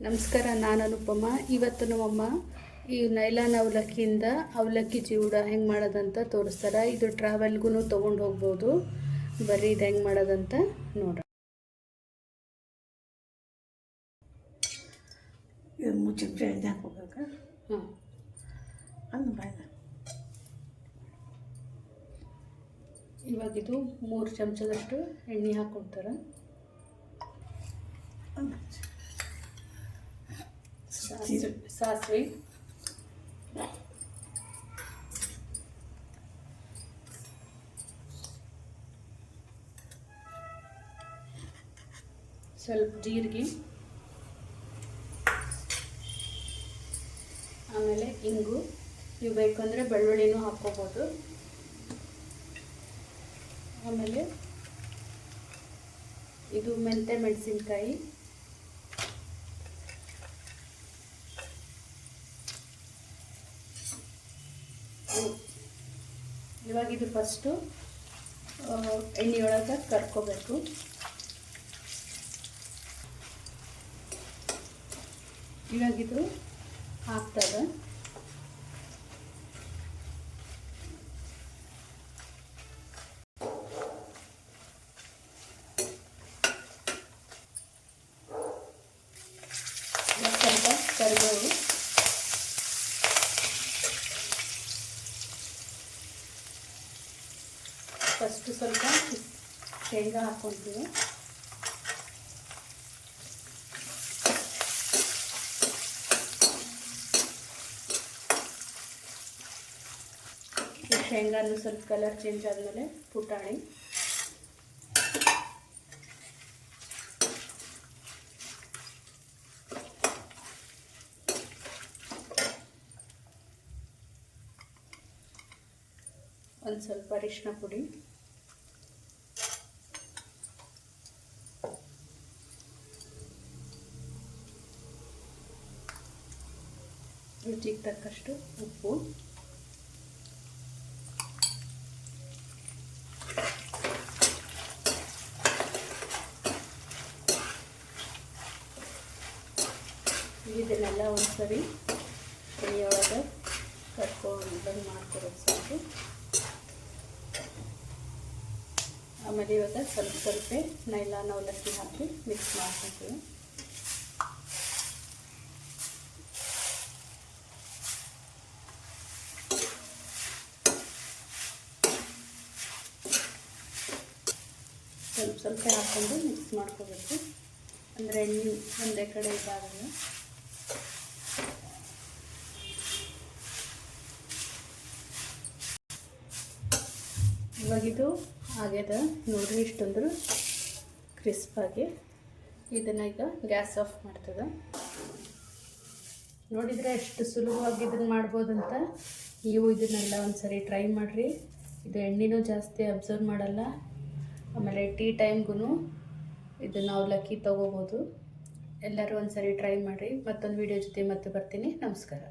ನಮಸ್ಕಾರ, ನಾನು ಅನುಪಮ. ಇವತ್ತು ನಮ್ಮಮ್ಮ ಈ ನೈಲಾನ್ ಅವಲಕ್ಕಿಯಿಂದ ಅವಲಕ್ಕಿ ಚಿವುಡ ಹೆಂಗೆ ಮಾಡೋದಂತ ತೋರಿಸ್ತಾರೆ. ಇದು ಟ್ರಾವೆಲ್ಗೂ ತೊಗೊಂಡು ಹೋಗ್ಬೋದು. ಬರ್ರಿ ಇದು ಹೆಂಗೆ ಮಾಡೋದಂತ ನೋಡೋಣ. ಇದು ಮುಚ್ಚಿಟ್ಟು ಎಣ್ಣೆ ಹಾಕೋಬೇಕು. ಇವಾಗಿದು 3 ಚಮಚದಷ್ಟು ಎಣ್ಣೆ ಹಾಕ್ಕೊಡ್ತಾರೆ. ಸಾಸಿವೆ, ಸ್ವಲ್ಪ ಜೀರಿಗೆ, ಆಮೇಲೆ ಇಂಗು. ನೀವು ಬೇಕಂದರೆ ಬೆಳ್ಳುಳ್ಳಿನೂ ಹಾಕ್ಕೋಬೋದು. ಆಮೇಲೆ ಇದು ಮೆಂತ್ಯ ಮೆಣಸಿನ್ಕಾಯಿ, ಇವಾಗ ಇದು ಫಸ್ಟು ಎಣ್ಣೆಯೊಳಗೆ ಕರ್ಕೋಬೇಕು. ಇವಾಗಿದು ಹಾಕ್ತದೆ. ಸ್ವಲ್ಪ ಕರಿಬೇವು, ಫಸ್ಟು ಸ್ವಲ್ಪ ಶೇಂಗಾ ಹಾಕ್ಕೊಳ್ತೀವಿ. ಶೇಂಗಾನು ಸ್ವಲ್ಪ ಕಲರ್ ಚೇಂಜ್ ಆದಮೇಲೆ ಪುಟಾಣಿ, ಒಂದು ಸ್ವಲ್ಪ ಅರಿಶಿನ ಪುಡಿ, ರುಚಿಗೆ ತಕ್ಕಷ್ಟು ಉಪ್ಪು, ಇದನ್ನೆಲ್ಲ ಒಂದ್ಸರಿ ಎಣ್ಣೆಯೊಳಗೆ ಕರ್ಕೊಂಡು ಬಂದು ಮಾಡ್ಕೊಡೋದು ಸಾಕು. ಆಮೇಲೆ ಇವಾಗ ಸ್ವಲ್ಪ ನೈಲಾನ್ ಅವಲಕ್ಕಿ ಹಾಕಿ ಮಿಕ್ಸ್ ಮಾಡ್ಕೊತೀವಿ. ಸ್ವಲ್ಪ ಹಾಕ್ಕೊಂಡು ಮಿಕ್ಸ್ ಮಾಡ್ಕೋಬೇಕು, ಅಂದರೆ ಎಣ್ಣೆ ಒಂದೇ ಕಡೆ ಇದಾಗಲ್ಲ. ಇವಾಗಿದು ಆಗ್ಯದ ನೋಡ್ರಿ, ಇಷ್ಟೊಂದು ಕ್ರಿಸ್ಪಾಗಿ. ಇದನ್ನು ಈಗ ಗ್ಯಾಸ್ ಆಫ್ ಮಾಡ್ತದೆ. ನೋಡಿದರೆ ಎಷ್ಟು ಸುಲಭವಾಗಿ ಇದನ್ನು ಮಾಡ್ಬೋದಂತ. ನೀವು ಇದನ್ನೆಲ್ಲ ಒಂದ್ಸರಿ ಟ್ರೈ ಮಾಡಿರಿ. ಇದು ಎಣ್ಣೆನೂ ಜಾಸ್ತಿ ಅಬ್ಸರ್ವ್ ಮಾಡಲ್ಲ. ಆಮೇಲೆ ಟೀ ಟೈಮ್ಗೂ ಇದನ್ನು ಅವಲಕ್ಕಿ ತೊಗೋಬೋದು. ಎಲ್ಲರೂ ಒಂದ್ಸರಿ ಟ್ರೈ ಮಾಡಿರಿ. ಮತ್ತೊಂದು ವಿಡಿಯೋ ಜೊತೆ ಮತ್ತೆ ಬರ್ತೀನಿ. ನಮಸ್ಕಾರ.